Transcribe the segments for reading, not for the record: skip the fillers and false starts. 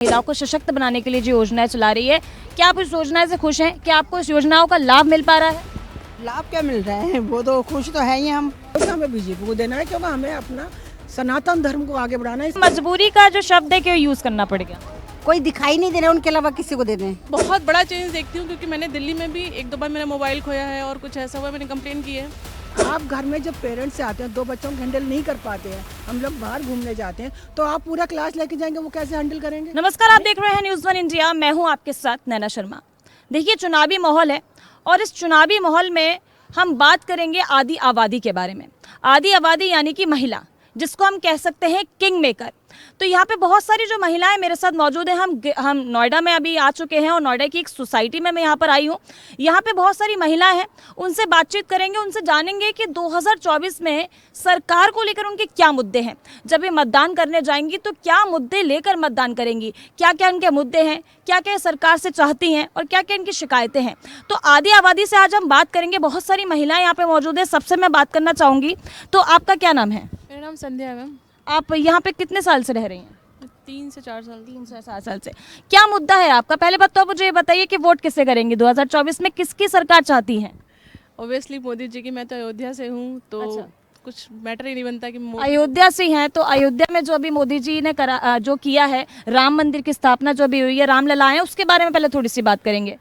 महिलाओं को सशक्त बनाने के लिए जो योजनाएं चला रही है, क्या आप इस योजना से खुश हैं? क्या आपको इस योजनाओं का लाभ मिल पा रहा है? लाभ क्या मिल रहे हैं, वो तो खुश तो है ही हम। हमें बीजेपी को देना है क्योंकि हमें अपना सनातन धर्म को आगे बढ़ाना है। मजबूरी का जो शब्द है क्यों यूज करना पड़ेगा? कोई दिखाई नहीं दे रहा, उनके अलावा किसी को दे दें। बहुत बड़ा चेंज देखती हूँ क्योंकि मैंने दिल्ली में भी एक दो बार मेरा मोबाइल खोया है और कुछ ऐसा हुआ, मैंने कंप्लेन की है। आप घर में जब पेरेंट्स से आते हैं, दो बच्चों को हैंडल नहीं कर पाते हैं, हम लोग बाहर घूमने जाते हैं, तो आप पूरा क्लास लेके जाएंगे, वो कैसे हैंडल करेंगे? नमस्कार, आप देख रहे हैं न्यूज़ 1 इंडिया। मैं हूं आपके साथ नैना शर्मा। देखिए, चुनावी माहौल है और इस चुनावी माहौल में हम बात करेंगे आदि आबादी के बारे में। आदि आबादी यानी कि महिला, जिसको हम कह सकते हैं किंग मेकर। तो यहाँ पे बहुत सारी जो महिलाएं मेरे साथ मौजूद हैं। हम नोएडा में अभी आ चुके हैं और नोएडा की एक सोसाइटी में मैं यहाँ पर आई हूँ। यहाँ पे बहुत सारी महिलाएं हैं, उनसे बातचीत करेंगे, उनसे जानेंगे कि 2024 में सरकार को लेकर उनके क्या मुद्दे हैं। जब ये मतदान करने जाएंगी तो क्या मुद्दे लेकर मतदान करेंगी, क्या क्या उनके मुद्दे हैं, क्या क्या सरकार से चाहती हैं और क्या क्या इनकी शिकायतें हैं। तो आदि आबादी से आज हम बात करेंगे। बहुत सारी महिलाएं यहाँ पे मौजूद है। सबसे मैं बात करना चाहूँगी, तो आपका क्या नाम है? मेरा नाम संध्या है मैम। आप यहाँ पे कितने साल से रह रही हैं? 3 से 4 साल। 3 से 4 साल से। क्या मुद्दा है आपका? पहले बात तो मुझे ये बताइए कि वोट किसे करेंगे 2024 में, किसकी सरकार चाहती हैं? ऑब्वियसली मोदी जी की। मैं तो अयोध्या से हूँ, तो अच्छा। कुछ मैटर ही नहीं बनता कि अयोध्या से हैं, तो अयोध्या में जो अभी मोदी जी ने जो किया है, राम मंदिर की स्थापना जो अभी हुई है, रामलला है, उसके बारे में पहले थोड़ी सी बात करेंगे।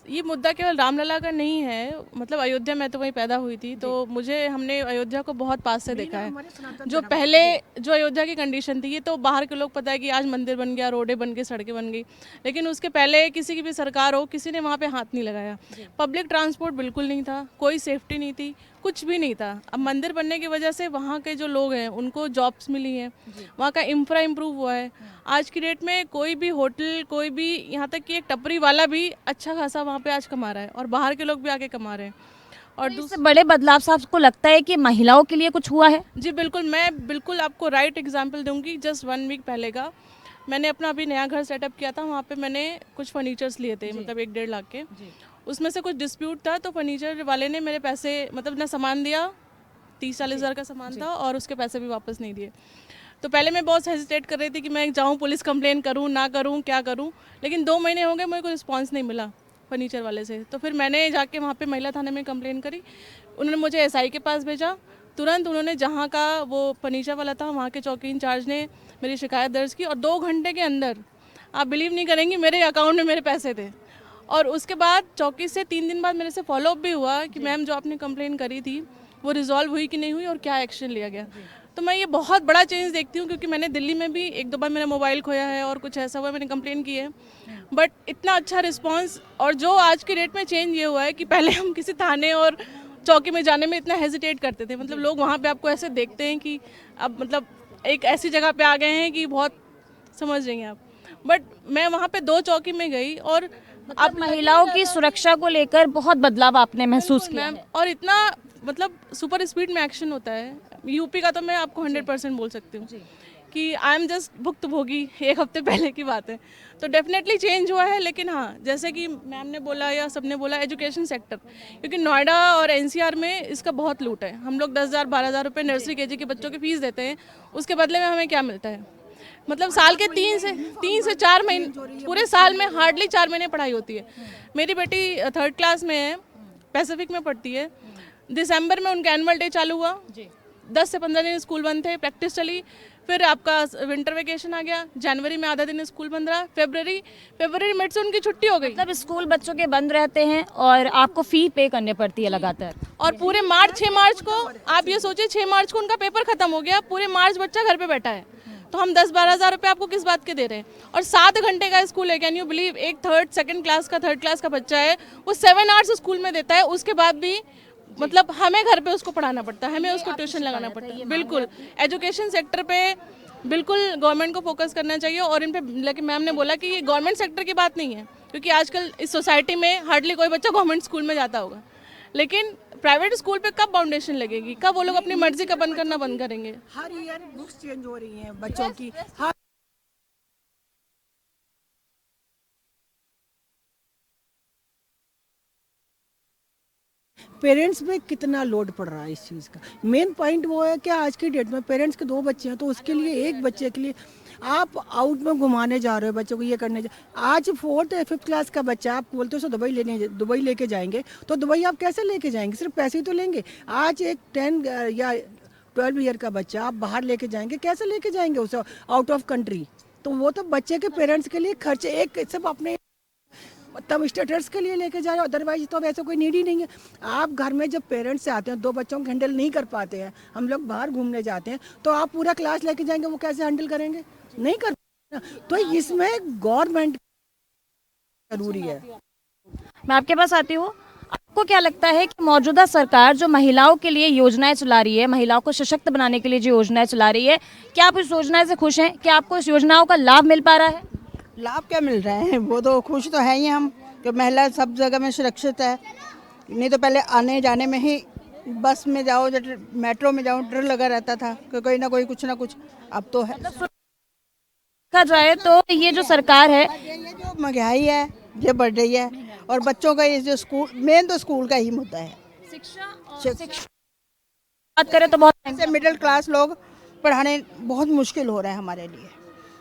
ये मुद्दा केवल रामलला का नहीं है। मतलब अयोध्या में तो वहीं पैदा हुई थी, तो हमने अयोध्या को बहुत पास से देखा है। जो पहले जो अयोध्या की कंडीशन थी, ये तो बाहर के लोग पता है कि आज मंदिर बन गया, रोडें बन गई, सड़कें बन गई, लेकिन उसके पहले किसी की भी सरकार हो, किसी ने वहाँ पे हाथ नहीं लगाया। पब्लिक ट्रांसपोर्ट बिल्कुल नहीं था, कोई सेफ्टी नहीं थी, कुछ भी नहीं था। अब मंदिर बनने की वजह से वहाँ के जो लोग हैं उनको जॉब्स मिली हैं, वहाँ का इंफ्रा इम्प्रूव हुआ है। आज की डेट में कोई भी होटल, कोई भी, यहाँ तक कि एक टपरी वाला भी अच्छा खासा वहाँ पे आज कमा रहा है और बाहर के लोग भी आके कमा रहे हैं। और इससे बड़े बदलाव से आपको लगता है कि महिलाओं के लिए कुछ हुआ है? जी बिल्कुल, मैं बिल्कुल आपको राइट एग्जांपल दूंगी। जस्ट 1 वीक पहले का मैंने अपना अभी नया घर सेटअप किया था। वहाँ पे मैंने कुछ फर्नीचर्स लिए थे, मतलब 1-1.5 लाख के। उसमें से कुछ डिस्प्यूट था, तो फर्नीचर वाले ने मेरे पैसे, मतलब ना सामान दिया, 30-40 हज़ार का सामान था और उसके पैसे भी वापस नहीं दिए। तो पहले मैं बहुत हेजिटेट कर रही थी कि मैं जाऊँ पुलिस कंप्लेन करूँ, ना करूँ, क्या करूँ, लेकिन 2 महीने हो गए, मेरे को रिस्पॉन्स नहीं मिला फर्नीचर वाले से। तो फिर मैंने जाके वहाँ पे महिला थाने में कंप्लेन करी। उन्होंने मुझे एसआई के पास भेजा। तुरंत उन्होंने, जहाँ का वो फर्नीचर वाला था, वहाँ के चौकी इंचार्ज ने मेरी शिकायत दर्ज की और 2 घंटे के अंदर, आप बिलीव नहीं करेंगी, मेरे अकाउंट में मेरे पैसे थे। और उसके बाद चौकी से 3 दिन बाद मेरे से फॉलोअप भी हुआ कि मैम जो आपने कंप्लेन करी थी वो रिजॉल्व हुई कि नहीं हुई और क्या एक्शन लिया गया। तो मैं ये बहुत बड़ा चेंज देखती हूँ क्योंकि मैंने दिल्ली में भी एक दो बार मेरा मोबाइल खोया है और कुछ ऐसा हुआ, मैंने कंप्लेन की है, बट इतना अच्छा रिस्पांस। और जो आज की डेट में चेंज ये हुआ है कि पहले हम किसी थाने और चौकी में जाने में इतना हेजिटेट करते थे। मतलब लोग वहाँ पे आपको ऐसे देखते हैं कि अब मतलब एक ऐसी जगह पे आ गए हैं कि बहुत, समझ रही हैं आप। बट मैं वहाँ पे 2 चौकी में गई और अब महिलाओं की सुरक्षा को लेकर बहुत बदलाव आपने महसूस किया है। और इतना मतलब सुपर स्पीड में एक्शन होता है। यूपी का तो मैं आपको 100% बोल सकती हूँ कि आई एम जस्ट भुक्तभोगी। 1 हफ्ते पहले की बात है, तो डेफिनेटली चेंज हुआ है। लेकिन हाँ, जैसे कि मैम ने बोला या सबने बोला, एजुकेशन सेक्टर, क्योंकि नोएडा और एनसीआर में इसका बहुत लूट है। हम लोग 10,000-12,000 रुपये नर्सरी केजी के बच्चों की फीस देते हैं, उसके बदले में हमें क्या मिलता है? मतलब साल के 3 से 4 महीने, पूरे साल में हार्डली 4 महीने पढ़ाई होती है। मेरी बेटी 3rd क्लास में है, पैसिफिक में पढ़ती है। दिसंबर में उनका एनुअल डे चालू हुआ, 10 से 15 दिन स्कूल बंद थे, प्रैक्टिस चली। फिर आपका विंटर वेकेशन आ गया, जनवरी में आधा दिन स्कूल बंद रहा, फरवरी मिड से उनकी छुट्टी हो गई। मतलब स्कूल बच्चों के बंद रहते हैं और आपको फी पे करनी पड़ती है लगातार। और पूरे मार्च, 6 मार्च को आप ये सोचिए, 6 मार्च को उनका पेपर खत्म हो गया, पूरे मार्च बच्चा घर पे बैठा है। तो हम 10-12 हज़ार रुपये आपको किस बात के दे रहे हैं? और 7 घंटे का स्कूल है। Can you believe? एक 3rd क्लास का बच्चा है, वो 7 आवर्स स्कूल में देता है, उसके बाद भी मतलब हमें घर पे उसको पढ़ाना पड़ता है, हमें उसको ट्यूशन लगाना पड़ता है। बिल्कुल एजुकेशन सेक्टर पे बिल्कुल गवर्नमेंट को फोकस करना चाहिए। और इन पे, लेकिन मैम ने बोला कि ये गवर्नमेंट सेक्टर की बात नहीं है, क्योंकि आजकल इस सोसाइटी में हार्डली कोई बच्चा गवर्नमेंट स्कूल में जाता होगा, लेकिन प्राइवेट स्कूल पे कब बाउंडेशन लगेगी? कब वो लोग अपनी मर्जी का बंद करना बंद करेंगे? हर ईयर बुक्स चेंज हो रही हैं बच्चों की। हर पेरेंट्स पे कितना लोड पड़ रहा है इस चीज़ का। मेन पॉइंट वो है कि आज की डेट में पेरेंट्स के 2 बच्चे हैं, तो उसके लिए एक बच्चे के लिए आप आउट में घुमाने जा रहे हो बच्चों को, ये करने आज 4th या 5th क्लास का बच्चा आप बोलते हो सो दुबई लेके जाएंगे, तो दुबई आप कैसे लेके जाएंगे? सिर्फ पैसे ही तो लेंगे। आज एक 10 या 12 ईयर का बच्चा आप बाहर लेके जाएंगे, कैसे लेके जाएंगे उसे आउट ऑफ कंट्री? तो वो तो बच्चे के पेरेंट्स के लिए खर्चे एक सब अपने तब स्टेटस के लिए लेके जा रहे हो, अदरवाइज तो वैसे कोई नीड ही नहीं है। आप घर में जब पेरेंट्स से आते हैं, 2 बच्चों को हैंडल नहीं कर पाते हैं, हम लोग बाहर घूमने जाते हैं, तो आप पूरा क्लास लेके जाएंगे, वो कैसे हैंडल करेंगे? नहीं कर पाते। तो इसमें गवर्नमेंट जरूरी है। मैं आपके पास आती हूँ। आपको क्या लगता है कि मौजूदा सरकार जो महिलाओं के लिए योजनाएं चला रही है, महिलाओं को सशक्त बनाने के लिए जो योजनाएं चला रही है, क्या आप इस योजना से खुश हैं? क्या आपको इस योजनाओं का लाभ मिल पा रहा है? लाभ क्या मिल रहे हैं, वो तो खुश तो है ही हम कि महिला सब जगह में सुरक्षित है। नहीं तो पहले आने जाने में ही बस में जाओ, मेट्रो में जाओ, डर लगा रहता था कि कोई ना कोई कुछ ना कुछ। अब तो है, देखा जाए तो ये जो सरकार है, ये जो महंगाई है ये बढ़ रही है, और बच्चों का ये जो स्कूल, मेन तो स्कूल का ही मुद्दा है। शिक्षा बात करें तो बहुत ऐसे मिडिल क्लास लोग पढ़ाने बहुत मुश्किल हो रहा है हमारे लिए,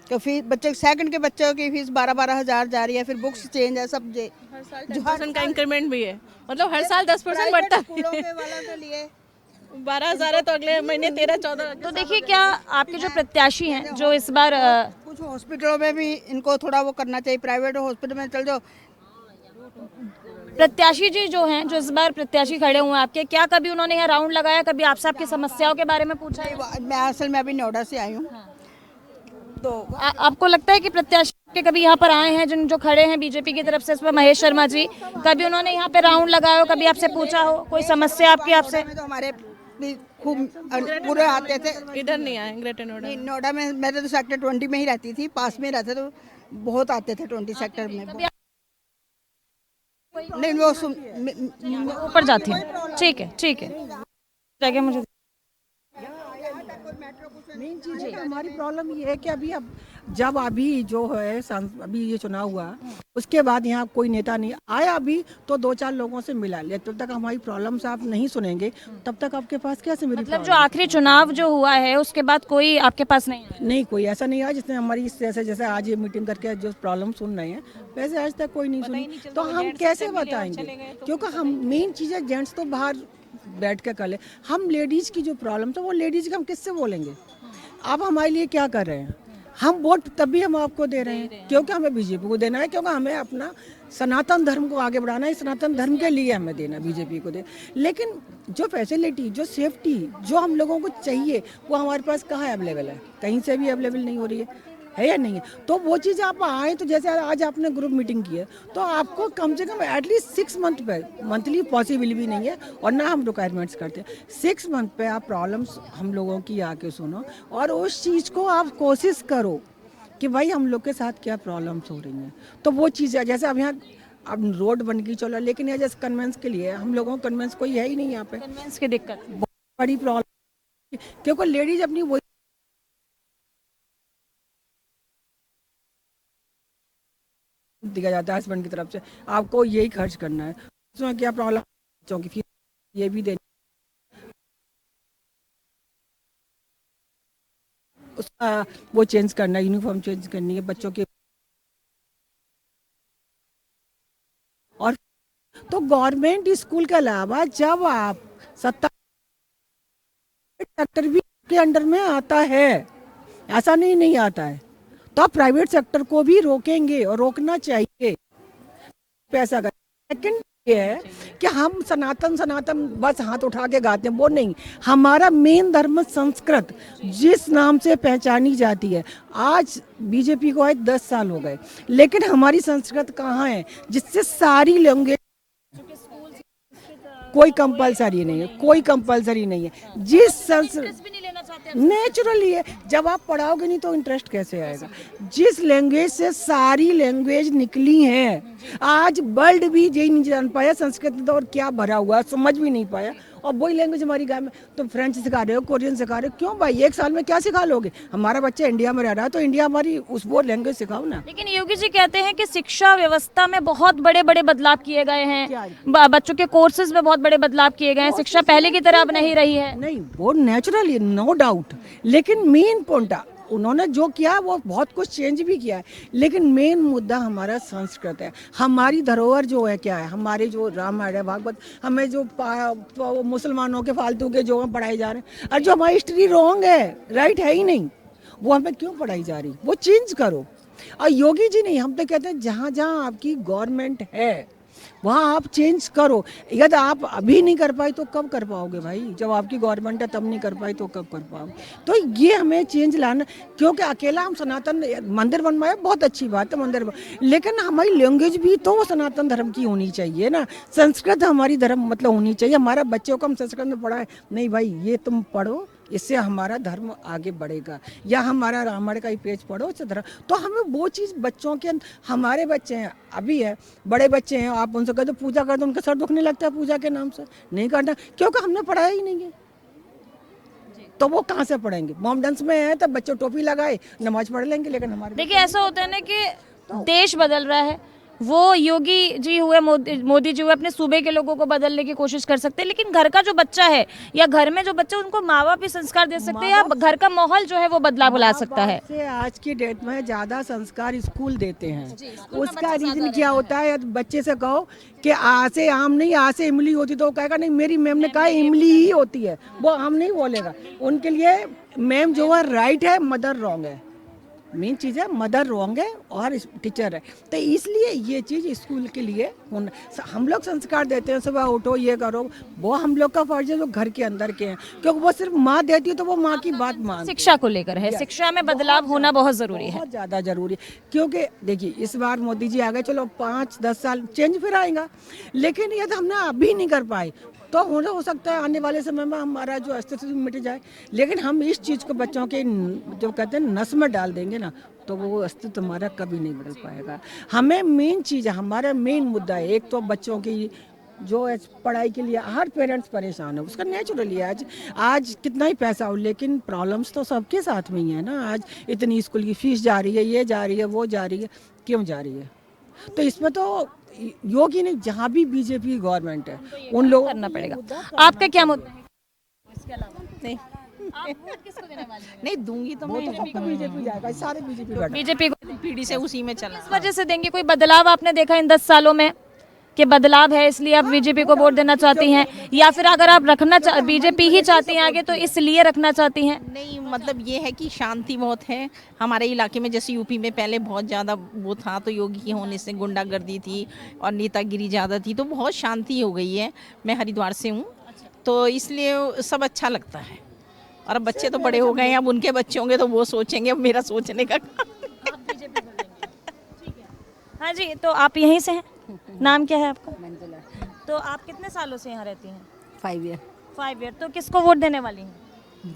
तो फीस बच्चे सेकंड के बच्चों की फीस 12-12 हज़ार जा रही है, फिर बुक्स चेंज है, सब हर साल 10% का इंक्रीमेंट भी है, मतलब हर साल 10% बढ़ता है। स्कूलों के वालों के लिए 12,000 है तो अगले महीने 13-14। तो देखिए, क्या आपके जो प्रत्याशी हैं जो इस बार कुछ हॉस्पिटलों में भी इनको थोड़ा वो करना चाहिए, प्राइवेट हॉस्पिटल में चल जाओ। प्रत्याशी जी जो हैं, जो इस बार प्रत्याशी खड़े हुए हैं आपके, क्या कभी उन्होंने यहाँ राउंड लगाया, कभी आपसे आपकी समस्याओं के बारे में पूछा है? मैं असल में अभी नोएडा से आई हूँ, तो आपको लगता है कि प्रत्याशी के कभी यहाँ पर आए हैं, जिन जो खड़े हैं बीजेपी की तरफ से, इस पर महेश शर्मा जी, कभी उन्होंने यहाँ पे राउंड लगाया हो, कभी आपसे पूछा हो कोई समस्या आपकी? आपसे तो हमारे भी खूब पूरे आते थे। इधर नहीं आए ग्रेटर नोएडा। नहीं, नोएडा में मैं तो सेक्टर 20 में ही रहती थी, पास में रहते, तो बहुत आते थे 20 सेक्टर में। नहीं वो ऊपर जाती है, ठीक है, ठीक है, जगह मुझे मेन चीज़ है कि हमारी प्रॉब्लम ये है कि अभी जो है अभी ये चुनाव हुआ, उसके बाद यहाँ कोई नेता नहीं आया। अभी तो 2-4 लोगों से मिला लिया, तब तक हमारी प्रॉब्लम्स आप नहीं सुनेंगे, तब तक आपके पास कैसे मेरी मतलब जो आखिरी चुनाव जो हुआ है उसके बाद कोई आपके पास नहीं आया? नहीं, कोई ऐसा नहीं आया जिसने हमारी जैसे आज ये मीटिंग करके जो प्रॉब्लम सुन रहे हैं, वैसे आज तक कोई नहीं सुनी। तो हम कैसे बताएंगे? क्योंकि हम मेन चीज़ है, जेंट्स तो बाहर बैठ के कर ले, हम लेडीज़ की जो प्रॉब्लम तो वो लेडीज़ की हम किससे बोलेंगे? आप हमारे लिए क्या कर रहे हैं? हम वोट तब भी हम आपको दे रहे हैं क्योंकि हमें बीजेपी को देना है, क्योंकि हमें अपना सनातन धर्म को आगे बढ़ाना है, सनातन धर्म के लिए हमें देना, बीजेपी को दे। लेकिन जो फैसिलिटी, जो सेफ्टी, जो हम लोगों को चाहिए, वो हमारे पास कहाँ अवेलेबल है? कहीं से भी अवेलेबल नहीं हो रही है या नहीं है? तो वो चीज़ आप आए, तो जैसे आज आपने ग्रुप मीटिंग की है, तो आपको कम से कम एटलीस्ट 6 मंथ पे, मंथली पॉसिबल भी नहीं है और ना हम रिक्वायरमेंट्स करते हैं, 6 मंथ पे आप प्रॉब्लम्स हम लोगों की आके सुनो और उस चीज़ को आप कोशिश करो कि भाई हम लोग के साथ क्या प्रॉब्लम्स हो रही हैं। तो वो चीज़ है, जैसे अब यहाँ अब रोड बन गई चलो, लेकिन यहाँ जैसे कन्वेंस के लिए हम लोगों को कन्वेंस कोई है ही नहीं यहाँ पे, कन्वेंस की दिक्कत बहुत बड़ी प्रॉब्लम, क्योंकि लेडीज अपनी वो दिया जाता है हस्बैंड की तरफ से, आपको यही खर्च करना है, उसमें क्या प्रॉब्लम, बच्चों की फीस ये भी देनी, उसका वो चेंज करना है, यूनिफॉर्म चेंज करनी है बच्चों की। और तो गवर्नमेंट स्कूल के अलावा जब आप 70 सेक्टर भी के अंडर में आता है, ऐसा नहीं आता है, तो आप प्राइवेट सेक्टर को भी रोकेंगे और रोकना चाहिए पैसा का। सेकंड ये है कि हम सनातन बस हाथ उठा के गाते हैं, वो नहीं। हमारा मेन धर्म संस्कृत जिस नाम से पहचानी जाती है, आज बीजेपी को आए 10 साल हो गए, लेकिन हमारी संस्कृत कहाँ है जिससे सारी लैंग्वेज, कोई कंपलसरी नहीं है, कोई कंपलसरी नहीं है। जिस संस्कृत नेचुरली है, जब आप पढ़ाओगे नहीं तो इंटरेस्ट कैसे आएगा? जिस लैंग्वेज से सारी लैंग्वेज निकली हैं, आज वर्ल्ड भी यही नहीं जान पाया संस्कृत तो और क्या भरा हुआ, समझ भी नहीं पाया। और वही लैंग्वेज हमारी गाँव में तो फ्रेंच सिखा रहे हो, कोरियन सिखा रहे हो, क्यों भाई? 1 साल में क्या सिखा लोगे? हमारा बच्चा इंडिया में रह रहा है तो इंडिया हमारी उस वो लैंग्वेज सिखाओ ना। लेकिन योगी जी कहते हैं कि शिक्षा व्यवस्था में बहुत बड़े बड़े बदलाव किए गए हैं, बच्चों के कोर्सेज में बहुत बड़े बदलाव किए गए हैं, शिक्षा पहले की तरह अब नहीं रही है। नहीं, वो नेचुरली नो डाउट, लेकिन मेन पॉइंट उन्होंने जो किया वो बहुत कुछ चेंज भी किया है, लेकिन मेन मुद्दा हमारा संस्कृत है। हमारी धरोहर जो है क्या है, हमारे जो रामायण है, भागवत, हमें जो मुसलमानों के फालतू के जो पढ़ाए जा रहे हैं, और जो हमारी हिस्ट्री रॉन्ग है, राइट है ही नहीं, वो हमें क्यों पढ़ाई जा रही, वो चेंज करो। और योगी जी नहीं, हम तो कहते हैं जहाँ जहाँ आपकी गवर्नमेंट है वहाँ आप चेंज करो। यदि आप अभी नहीं कर पाए तो कब कर पाओगे भाई, जब आपकी गवर्नमेंट है तब नहीं कर पाई तो कब कर पाओगे। तो ये हमें चेंज लाना, क्योंकि अकेला हम सनातन मंदिर बनवाए बहुत अच्छी बात है, मंदिर लेकिन हमारी लैंग्वेज भी तो वो सनातन धर्म की होनी चाहिए ना, संस्कृत हमारी धर्म मतलब होनी चाहिए। हमारा बच्चों को हम संस्कृत में पढ़ाए नहीं भाई, ये तुम पढ़ो, इससे हमारा धर्म आगे बढ़ेगा, या हमारा रामायण का ही पेज पढ़ो इससे धर्म। तो हमें वो चीज़ बच्चों के हमारे बच्चे हैं अभी है, बड़े बच्चे हैं, आप उनसे कहते पूजा कर दो, उनका सर दुखने लगता है पूजा के नाम से, नहीं करना, क्योंकि हमने पढ़ाया ही नहीं है। तो वो कहाँ से पढ़ेंगे, मॉम डांस में है तब बच्चों टोपी लगाए नमाज पढ़ लेंगे, लेकिन हमारे देखिए ऐसा होता है ना कि देश बदल रहा है, वो योगी जी हुए, मोदी जी हुए, अपने सूबे के लोगों को बदलने की कोशिश कर सकते हैं, लेकिन घर का जो बच्चा है या घर में जो बच्चा, उनको माँ बाप ही संस्कार दे सकते हैं, या घर का माहौल जो है वो बदलाव ला सकता है। से आज की डेट में ज़्यादा संस्कार स्कूल देते हैं। उसका रीजन क्या होता है, बच्चे से कहो कि आ से आम नहीं, आ से इमली होती, तो वो कहेगा नहीं मेरी मैम ने कहा इमली ही होती है, वो आम नहीं बोलेगा। उनके लिए मैम जो है राइट है, मदर रॉन्ग है। मेन चीज़ है मदर रॉन्ग है और टीचर है, तो इसलिए ये चीज़ स्कूल के लिए होना। हम लोग संस्कार देते हैं, सुबह उठो ये करो, वो हम लोग का फर्ज है जो घर के अंदर के हैं, क्योंकि वो सिर्फ माँ देती है तो वो माँ की बात मान। शिक्षा को लेकर है, शिक्षा में बदलाव होना बहुत जरूरी है, बहुत ज़्यादा जरूरी है। क्योंकि देखिए इस बार मोदी जी आ गए, चलो 5-10 साल चेंज फिर आएगा, लेकिन यदि हमने अभी नहीं कर पाए तो हो सकता है आने वाले समय में हमारा जो अस्तित्व मिट जाए। लेकिन हम इस चीज़ को बच्चों के जो कहते हैं नस में डाल देंगे ना, तो वो अस्तित्व हमारा कभी नहीं बदल पाएगा। हमें मेन चीज़ है, हमारा मेन मुद्दा है, एक तो बच्चों की जो है पढ़ाई के लिए हर पेरेंट्स परेशान है, उसका नेचुरली है। आज कितना ही पैसा हो, लेकिन प्रॉब्लम्स तो सबके साथ में ही है ना। आज इतनी स्कूल की फीस जा रही है, ये जा रही है, वो जा रही है, क्यों जा रही है? तो इसमें तो योगी नहीं, जहाँ भी बीजेपी गवर्नमेंट है उन लोगों करना पड़ेगा। आपका क्या मुद्दा है इसके अलावा? नहीं आप वोट किसको देने वाली हैं? नहीं दूंगी तो मैं बीजेपी जाएगा, सारे बीजेपी बीजेपी को पीढ़ी से उसी में चला। इस वजह से देंगे। कोई बदलाव आपने देखा इन 10 सालों में कि बदलाव है इसलिए आप बीजेपी को वोट देना चाहती हैं, या फिर अगर आप बीजेपी ही चाहती हैं आगे तो इसलिए रखना चाहती हैं? नहीं मतलब ये है कि शांति बहुत है हमारे इलाके में। जैसे यूपी में पहले बहुत ज़्यादा वो था, तो योगी के होने से गुंडागर्दी थी और नेतागिरी ज़्यादा थी, तो बहुत शांति हो गई है। मैं हरिद्वार से हूँ, तो इसलिए सब अच्छा लगता है। और अब बच्चे तो बड़े हो गए हैं, अब उनके बच्चे होंगे तो वो सोचेंगे, अब मेरा सोचने का हाँ जी, तो आप यहीं से हैं? नाम क्या है आपका? तो आप कितने सालों से यहाँ रहती हैं? 5 ईयर। 5 ईयर। तो किसको वोट देने वाली हैं?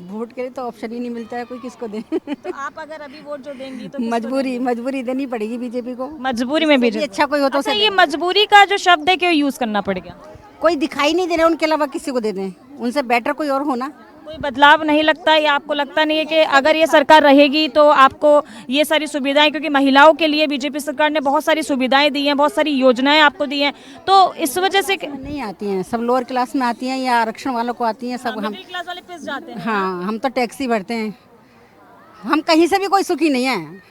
वोट के लिए तो ऑप्शन ही नहीं मिलता है, कोई किसको दे। तो आप अगर अभी वोट जो देंगी तो मजबूरी देनी पड़ेगी बीजेपी को। मजबूरी में बीजेपी। अच्छा कोई हो तो अच्छा, ये मजबूरी का जो शब्द है क्यों यूज करना पड़ेगा? कोई दिखाई नहीं दे रहा, उनके अलावा किसी को दे दें, उनसे बेटर कोई और होना। कोई बदलाव नहीं लगता, या आपको लगता नहीं है कि अगर ये सरकार रहेगी तो आपको ये सारी सुविधाएं, क्योंकि महिलाओं के लिए बीजेपी सरकार ने बहुत सारी सुविधाएं दी हैं, बहुत सारी योजनाएं आपको दी हैं, तो इस वजह से नहीं आती हैं, सब लोअर क्लास में आती हैं या आरक्षण वालों को आती हैं, सब हम मिडिल क्लास वाले पिस जाते हैं। हाँ, हम तो टैक्स ही भरते हैं, हम कहीं से भी कोई सुखी नहीं है।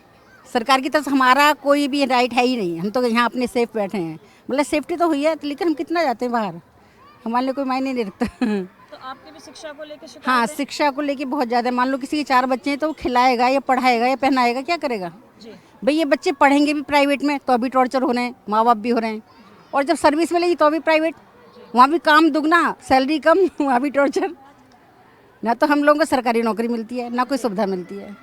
सरकार की तरफ से हमारा कोई भी राइट है ही नहीं, हम तो यहाँ अपने सेफ बैठे हैं। मतलब सेफ्टी तो हुई है, लेकिन हम कितना जाते हैं बाहर, हमारे लिए कोई मायने नहीं रखता। तो आपके भी शिक्षा को लेकर शिकायत हाँ, है? शिक्षा को लेके बहुत ज़्यादा। मान लो किसी के 4 बच्चे हैं तो वो खिलाएगा या पढ़ाएगा या पहनाएगा, क्या करेगा भाई? ये बच्चे पढ़ेंगे भी प्राइवेट में तो अभी टॉर्चर हो रहे हैं, माँ बाप भी हो रहे हैं, और जब सर्विस मिलेगी तो अभी प्राइवेट, वहाँ भी काम दुगना, सैलरी कम, वहाँ भी टॉर्चर। ना तो हम लोगों को सरकारी नौकरी मिलती है, ना कोई सुविधा मिलती है।